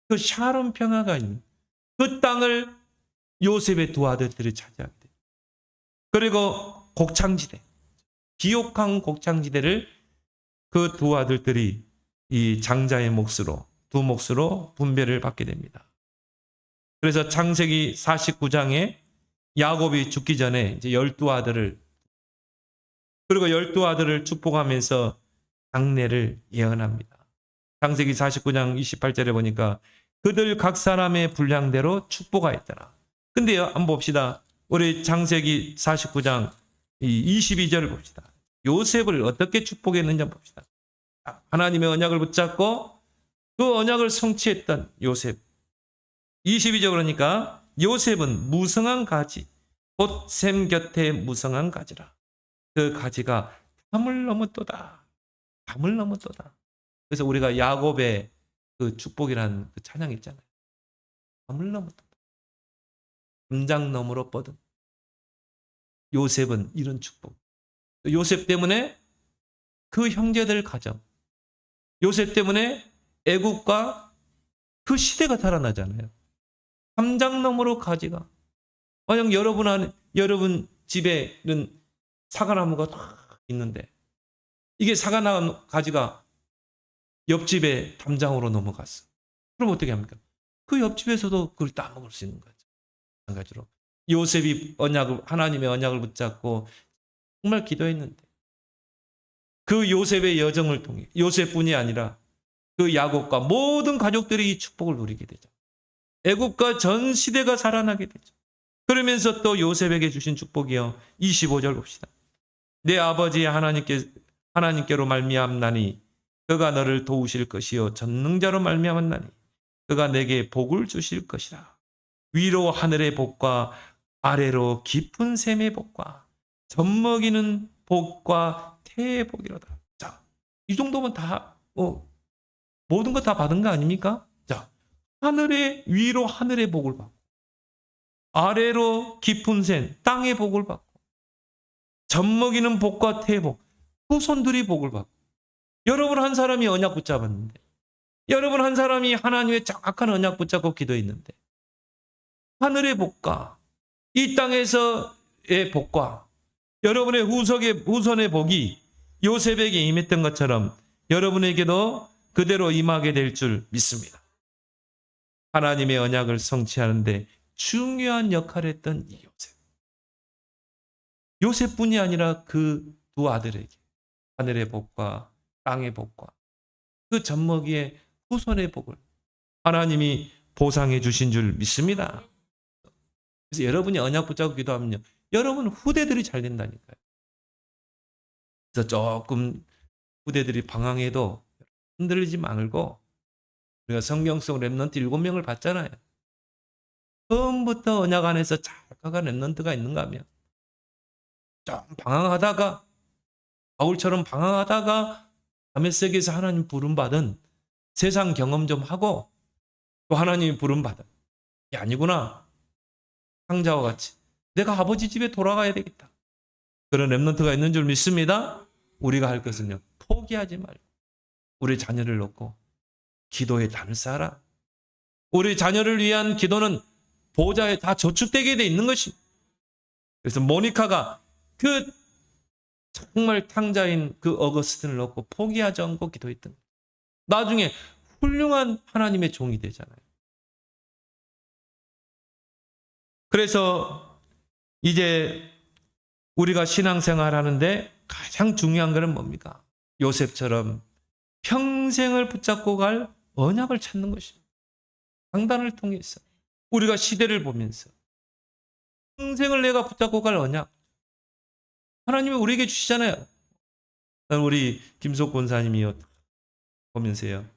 그 샤론 평화가 있는 그 땅을 요셉의 두 아들들이 차지하게 돼요. 그리고 곡창지대, 비옥한 곡창지대를 그 두 아들들이 이 장자의 몫으로 두 몫으로 분배를 받게 됩니다. 그래서 창세기 49장에 야곱이 죽기 전에 이제 12아들을 그리고 12아들을 축복하면서 장례를 예언합니다. 창세기 49장 28절에 보니까 그들 각 사람의 분량대로 축복하였더라. 근데요, 한번 봅시다. 우리 창세기 49장 22절을 봅시다. 요셉을 어떻게 축복했는지 한번 봅시다. 하나님의 언약을 붙잡고 그 언약을 성취했던 요셉. 22절 그러니까 요셉은 무성한 가지, 곧 샘 곁에 무성한 가지라. 그 가지가 담을 넘었도다. 담을 넘었도다. 그래서 우리가 야곱의 그 축복이라는 그 찬양 있잖아요. 담을 넘었다. 담장 너머로 뻗은 요셉은 이런 축복. 요셉 때문에 그 형제들 가정, 요셉 때문에 애국과 그 시대가 살아나잖아요. 담장 너머로 가지가. 만약 여러분 집에는 사과나무가 딱 있는데 이게 사과나무 가지가 옆집에 담장으로 넘어갔어. 그럼 어떻게 합니까? 그 옆집에서도 그걸 따먹을 수 있는 거죠. 마찬가지로 요셉이 하나님의 언약을 붙잡고 정말 기도했는데 그 요셉의 여정을 통해 요셉뿐이 아니라 그 야곱과 모든 가족들이 이 축복을 누리게 되죠. 애국과 전 시대가 살아나게 되죠. 그러면서 또 요셉에게 주신 축복이요. 25절 봅시다. 내 아버지 하나님께로 말미암나니 그가 너를 도우실 것이요 전능자로 말미암았나니 그가 내게 복을 주실 것이라. 위로 하늘의 복과 아래로 깊은 샘의 복과 젖먹이는 복과 태의 복이로다. 자, 이 정도면 다 모든 거 다 받은 거 아닙니까? 자, 위로 하늘의 복을 받고 아래로 깊은 샘 땅의 복을 받고 젖먹이는 복과 태의 복, 후손들이 복을 받고 여러분 한 사람이 언약 붙잡았는데 여러분 한 사람이 하나님의 정확한 언약 붙잡고 기도했는데 하늘의 복과 이 땅에서의 복과 여러분의 후손의 복이 요셉에게 임했던 것처럼 여러분에게도 그대로 임하게 될 줄 믿습니다. 하나님의 언약을 성취하는데 중요한 역할을 했던 이 요셉. 요셉뿐이 아니라 그 두 아들에게 하늘의 복과 땅의 복과 그 젖먹이의 후손의 복을 하나님이 보상해 주신 줄 믿습니다. 그래서 여러분이 언약 붙잡고 기도하면요. 여러분 후대들이 잘 된다니까요. 그래서 조금 후대들이 방황해도 흔들리지 말고 우리가 성경 속 렘넌트 7명을 봤잖아요. 처음부터 언약 안에서 잘 가간 렘넌트가 있는가 하면 좀 방황하다가 바울처럼 방황하다가 다메섹에서 하나님 부름받은 세상 경험 좀 하고 또 하나님이 부름받은 게 아니구나. 상자와 같이 내가 아버지 집에 돌아가야 되겠다. 그런 렘넌트가 있는 줄 믿습니다. 우리가 할 것은요. 포기하지 말고 우리 자녀를 놓고 기도에 단을 쌓아라. 우리 자녀를 위한 기도는 보좌에 다 저축되게 돼 있는 것입니다. 그래서 모니카가 그 정말 탕자인 그 어거스틴을 놓고 포기하지 않고 기도했던 거예요. 나중에 훌륭한 하나님의 종이 되잖아요. 그래서 이제 우리가 신앙생활 하는데 가장 중요한 것은 뭡니까? 요셉처럼 평생을 붙잡고 갈 언약을 찾는 것입니다. 강단을 통해서 우리가 시대를 보면서 평생을 내가 붙잡고 갈 언약 하나님이 우리에게 주시잖아요. 우리 김석 권사님이요 보면서요.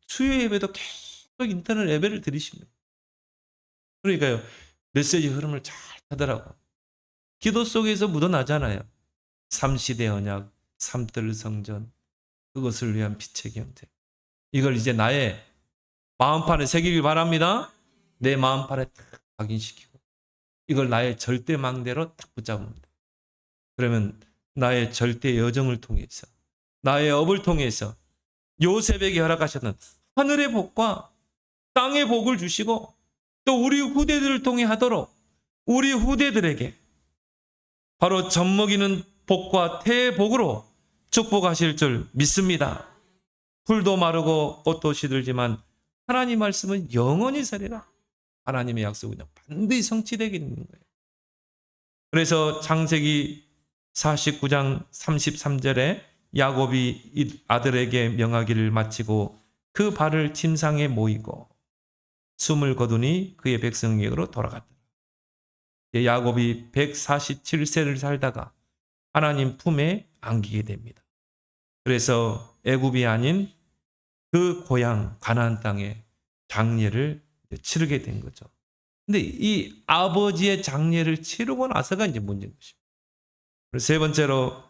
수요 예배도 계속 인터넷 예배를 드리십니다. 그러니까요. 메시지 흐름을 잘 타더라고. 기도 속에서 묻어나잖아요. 3시대 언약, 3뜰 성전, 그것을 위한 빛의 경제. 이걸 이제 나의 마음판에 새기길 바랍니다. 내 마음판에 딱 각인시키고 이걸 나의 절대 망대로 딱 붙잡으면 돼. 그러면 나의 절대 여정을 통해서 나의 업을 통해서 요셉에게 허락하셨던 하늘의 복과 땅의 복을 주시고 또 우리 후대들을 통해 하도록 우리 후대들에게 바로 젖먹이는 복과 태의 복으로 축복하실 줄 믿습니다. 풀도 마르고 꽃도 시들지만 하나님 말씀은 영원히 서리라. 하나님의 약속은 반드시 성취되게 있는 거예요. 그래서 창세기 49장 33절에 야곱이 이 아들에게 명하기를 마치고 그 발을 침상에 모이고 숨을 거두니 그의 백성에게로 돌아갔다. 야곱이 147세를 살다가 하나님 품에 안기게 됩니다. 그래서 애굽이 아닌 그 고향 가나안 땅에 장례를 치르게 된 거죠. 근데 이 아버지의 장례를 치르고 나서가 이제 문제인 것입니다. 세 번째로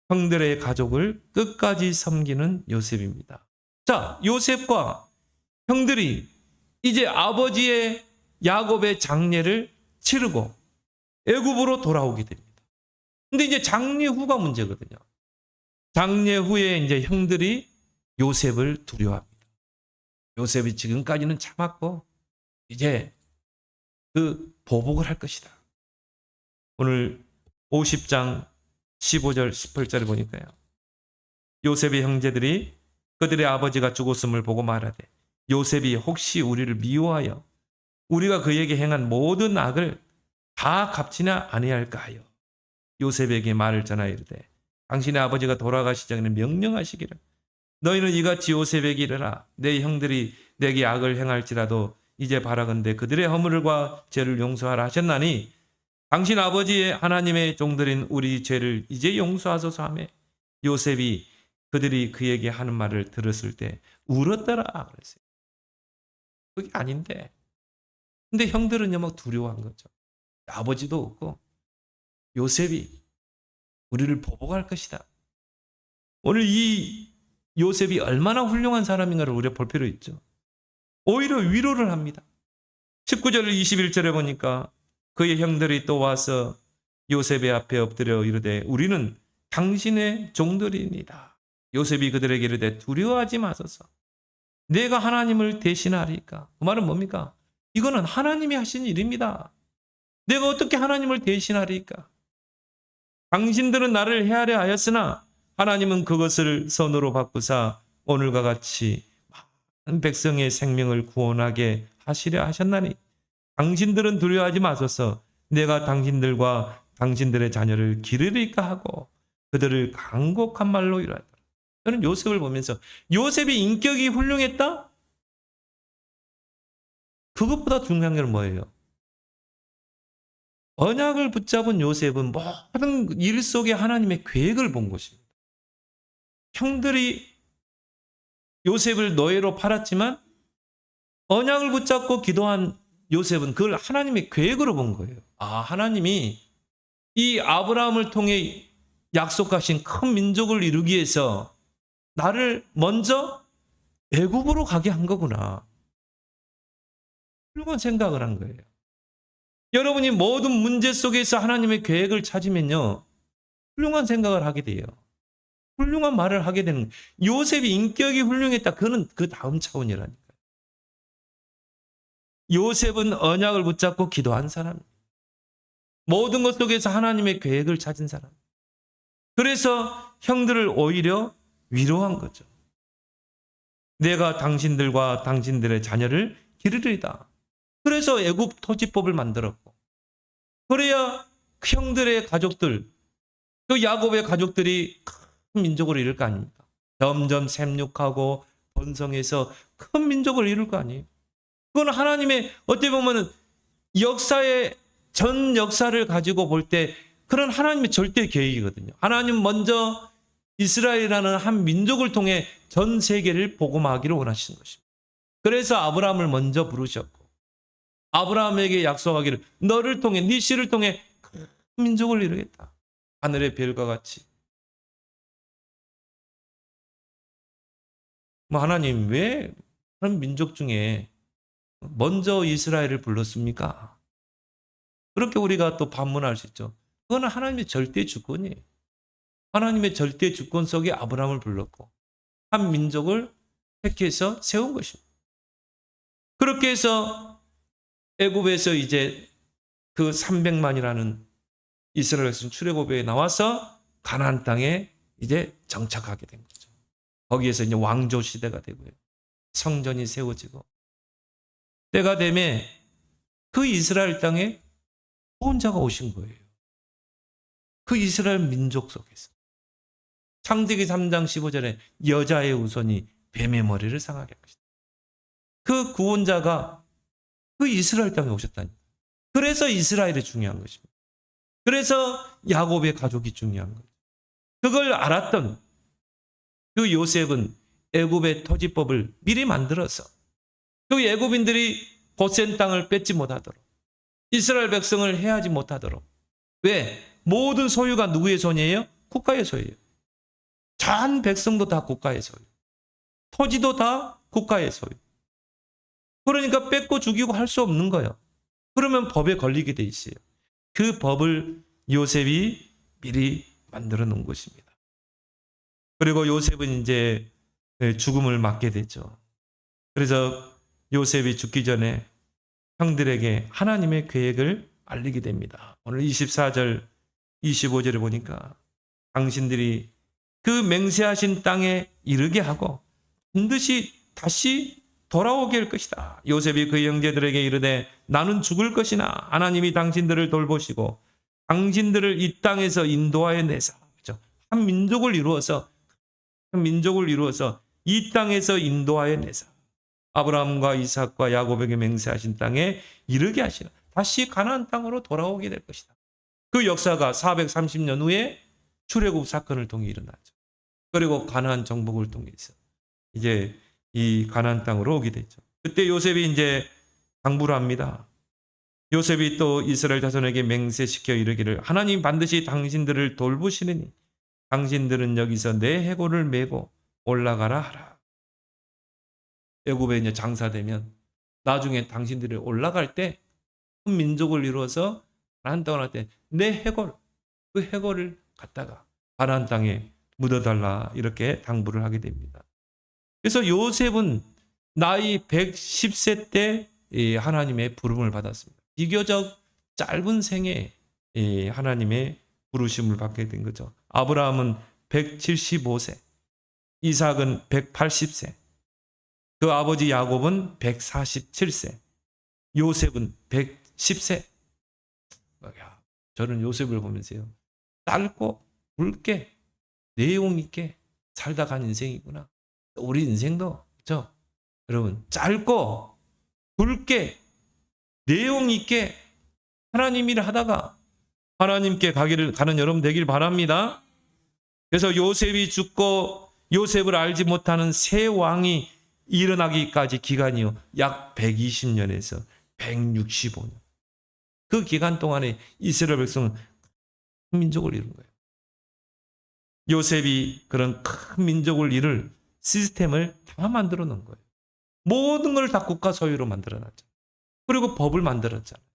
형들의 가족을 끝까지 섬기는 요셉입니다. 자, 요셉과 형들이 이제 아버지의 야곱의 장례를 치르고 애굽으로 돌아오게 됩니다. 근데 이제 장례 후가 문제거든요. 장례 후에 이제 형들이 요셉을 두려워합니다. 요셉이 지금까지는 참았고 이제 그 보복을 할 것이다. 오늘 50장 15절 18절을 보니까요. 요셉의 형제들이 그들의 아버지가 죽었음을 보고 말하되 요셉이 혹시 우리를 미워하여 우리가 그에게 행한 모든 악을 다 갚지나 아니할까 하여 요셉에게 말을 전하여 이르되 당신의 아버지가 돌아가시기 전에 명령하시기를 너희는 이같이 요셉에게 이르라 내 형들이 내게 악을 행할지라도 이제 바라건대 그들의 허물과 죄를 용서하라 하셨나니 당신 아버지의 하나님의 종들인 우리 죄를 이제 용서하소서 하며 요셉이 그들이 그에게 하는 말을 들었을 때 울었더라 그랬어요. 그게 아닌데 근데 형들은요 막 두려워한 거죠. 아버지도 없고 요셉이 우리를 보복할 것이다. 오늘 이 요셉이 얼마나 훌륭한 사람인가를 우리가 볼 필요 있죠. 오히려 위로를 합니다. 19절 21절에 보니까 그의 형들이 또 와서 요셉의 앞에 엎드려 이르되 우리는 당신의 종들입니다. 요셉이 그들에게 이르되 두려워하지 마소서. 내가 하나님을 대신하리까. 그 말은 뭡니까? 이거는 하나님이 하신 일입니다. 내가 어떻게 하나님을 대신하리까? 당신들은 나를 해하려 하였으나 하나님은 그것을 선으로 바꾸사 오늘과 같이 많은 백성의 생명을 구원하게 하시려 하셨나니 당신들은 두려워하지 마소서. 내가 당신들과 당신들의 자녀를 기르리까 하고 그들을 간곡한 말로 이루었다. 저는 요셉을 보면서 요셉이 인격이 훌륭했다? 그것보다 중요한 게 뭐예요? 언약을 붙잡은 요셉은 모든 일 속에 하나님의 계획을 본 것입니다. 형들이 요셉을 노예로 팔았지만 언약을 붙잡고 기도한 요셉은 그걸 하나님의 계획으로 본 거예요. 아, 하나님이 이 아브라함을 통해 약속하신 큰 민족을 이루기 위해서 나를 먼저 애굽으로 가게 한 거구나. 훌륭한 생각을 한 거예요. 여러분이 모든 문제 속에서 하나님의 계획을 찾으면요. 훌륭한 생각을 하게 돼요. 훌륭한 말을 하게 되는 거예요. 요셉이 인격이 훌륭했다. 그거는 그 다음 차원이라니까요. 요셉은 언약을 붙잡고 기도한 사람. 모든 것 속에서 하나님의 계획을 찾은 사람. 그래서 형들을 오히려 위로한 거죠. 내가 당신들과 당신들의 자녀를 기르리다. 그래서 애굽 토지법을 만들었고 그래야 형들의 가족들, 그 야곱의 가족들이 큰 민족을 이룰 거 아닙니까? 점점 샘육하고 번성해서 큰 민족을 이룰 거 아니에요? 그건 하나님의 어떻게 보면 역사의 전 역사를 가지고 볼 때 그런 하나님의 절대 계획이거든요. 하나님 먼저 이스라엘이라는 한 민족을 통해 전 세계를 복음하기를 원하시는 것입니다. 그래서 아브라함을 먼저 부르셨고 아브라함에게 약속하기를 너를 통해 네 씨를 통해 큰 민족을 이루겠다. 하늘의 별과 같이. 하나님 왜 그런 민족 중에 먼저 이스라엘을 불렀습니까? 그렇게 우리가 또 반문할 수 있죠. 그건 하나님의 절대 주권이에요. 하나님의 절대 주권 속에 아브라함을 불렀고 한 민족을 택해서 세운 것입니다. 그렇게 해서 애굽에서 이제 그 300만이라는 이스라엘 백성 출애굽에 나와서 가나안 땅에 이제 정착하게 된 거죠. 거기에서 이제 왕조 시대가 되고요. 성전이 세워지고 때가 되면 그 이스라엘 땅에 구원자가 오신 거예요. 그 이스라엘 민족 속에서. 창세기 3장 15절에 여자의 후손이 뱀의 머리를 상하게 할 것이다. 그 구원자가 그 이스라엘 땅에 오셨다니. 그래서 이스라엘이 중요한 것입니다. 그래서 야곱의 가족이 중요한 거죠. 그걸 알았던 그 요셉은 애굽의 토지법을 미리 만들어서 그 애굽인들이 고센 땅을 뺏지 못하도록 이스라엘 백성을 해하지 못하도록 왜? 모든 소유가 누구의 손이에요? 국가의 소유예요. 전 백성도 다 국가의 소유. 토지도 다 국가의 소유. 그러니까 뺏고 죽이고 할 수 없는 거예요. 그러면 법에 걸리게 돼 있어요. 그 법을 요셉이 미리 만들어 놓은 것입니다. 그리고 요셉은 이제 죽음을 맞게 되죠. 그래서 요셉이 죽기 전에 형들에게 하나님의 계획을 알리게 됩니다. 오늘 24절, 25절에 보니까 당신들이 그 맹세하신 땅에 이르게 하고 반드시 다시 돌아오게 할 것이다. 요셉이 그 형제들에게 이르되 나는 죽을 것이나 하나님이 당신들을 돌보시고 당신들을 이 땅에서 인도하여 내사. 그렇죠? 한 민족을 이루어서 이 땅에서 인도하여 내사. 아브라함과 이삭과 야곱에게 맹세하신 땅에 이르게 하시라. 다시 가나안 땅으로 돌아오게 될 것이다. 그 역사가 430년 후에 출애굽 사건을 통해 일어나죠. 그리고 가나안 정복을 통해서 이제 이 가나안 땅으로 오게 되죠. 그때 요셉이 이제 당부를 합니다. 요셉이 또 이스라엘 자손에게 맹세시켜 이르기를 하나님 반드시 당신들을 돌보시느니 당신들은 여기서 내 해골을 메고 올라가라 하라. 애굽에 이제 장사되면 나중에 당신들이 올라갈 때 큰 민족을 이루어서 가나안 땅을 할 때 내 해골, 그 해골을 갖다가 가나안 땅에 묻어달라 이렇게 당부를 하게 됩니다. 그래서 요셉은 나이 110세 때 하나님의 부름을 받았습니다. 비교적 짧은 생에 하나님의 부르심을 받게 된 거죠. 아브라함은 175세, 이삭은 180세, 그 아버지 야곱은 147세, 요셉은 110세. 저는 요셉을 보면서요. 짧고 굵게 내용 있게 살다 간 인생이구나. 우리 인생도 그렇죠? 여러분 짧고 굵게 내용 있게 하나님 일을 하다가 하나님께 가는 여러분 되길 바랍니다. 그래서 요셉이 죽고 요셉을 알지 못하는 새 왕이 일어나기까지 기간이요. 약 120년에서 165년. 그 기간 동안에 이스라엘 백성은 큰 민족을 이룬 거예요. 요셉이 그런 큰 민족을 이룰 시스템을 다 만들어 놓은 거예요. 모든 걸 다 국가 소유로 만들어 놨죠. 그리고 법을 만들었잖아요.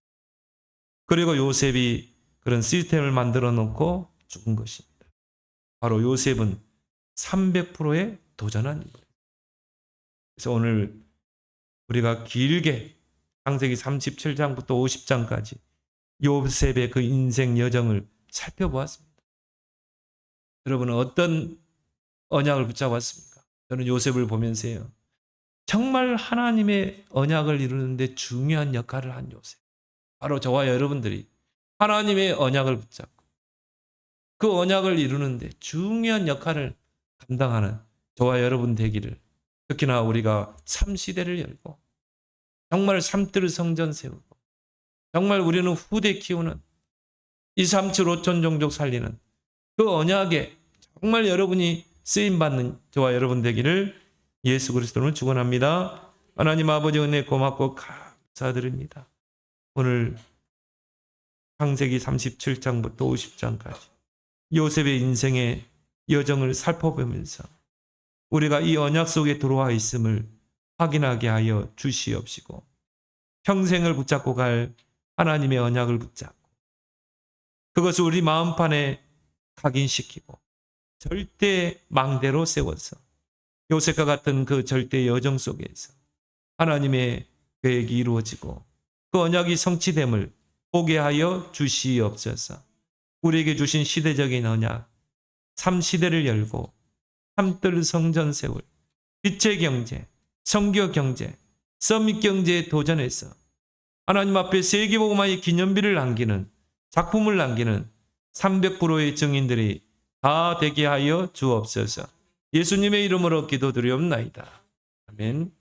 그리고 요셉이 그런 시스템을 만들어 놓고 죽은 것입니다. 바로 요셉은 300%에 도전한 인물이에요. 그래서 오늘 우리가 길게 창세기 37장부터 50장까지 요셉의 그 인생 여정을 살펴보았습니다. 여러분은 어떤 언약을 붙잡았습니까? 저는 요셉을 보면서요. 정말 하나님의 언약을 이루는데 중요한 역할을 한 요셉. 바로 저와 여러분들이 하나님의 언약을 붙잡고 그 언약을 이루는데 중요한 역할을 감당하는 저와 여러분 되기를, 특히나 우리가 삶시대를 열고 정말 삶들 성전 세우고 정말 우리는 후대 키우는 237 5천 종족 살리는 그 언약에 정말 여러분이 쓰임받는 저와 여러분 되기를 예수 그리스도는 축원합니다. 하나님 아버지 은혜 고맙고 감사드립니다. 오늘 창세기 37장부터 50장까지 요셉의 인생의 여정을 살펴보면서 우리가 이 언약 속에 들어와 있음을 확인하게 하여 주시옵시고 평생을 붙잡고 갈 하나님의 언약을 붙잡고 그것을 우리 마음판에 각인시키고 절대 망대로 세워서 요셉과 같은 그 절대 여정 속에서 하나님의 계획이 이루어지고 그 언약이 성취됨을 보게 하여 주시옵소서. 우리에게 주신 시대적인 언약, 3시대를 열고 삼뜰 성전 세울, 빛의 경제, 선교 경제, 서밋 경제에 도전해서 하나님 앞에 세계복음화의 기념비를 남기는, 작품을 남기는 300%의 증인들이 다 되게 하여 주옵소서. 예수님의 이름으로 기도드리옵나이다. 아멘.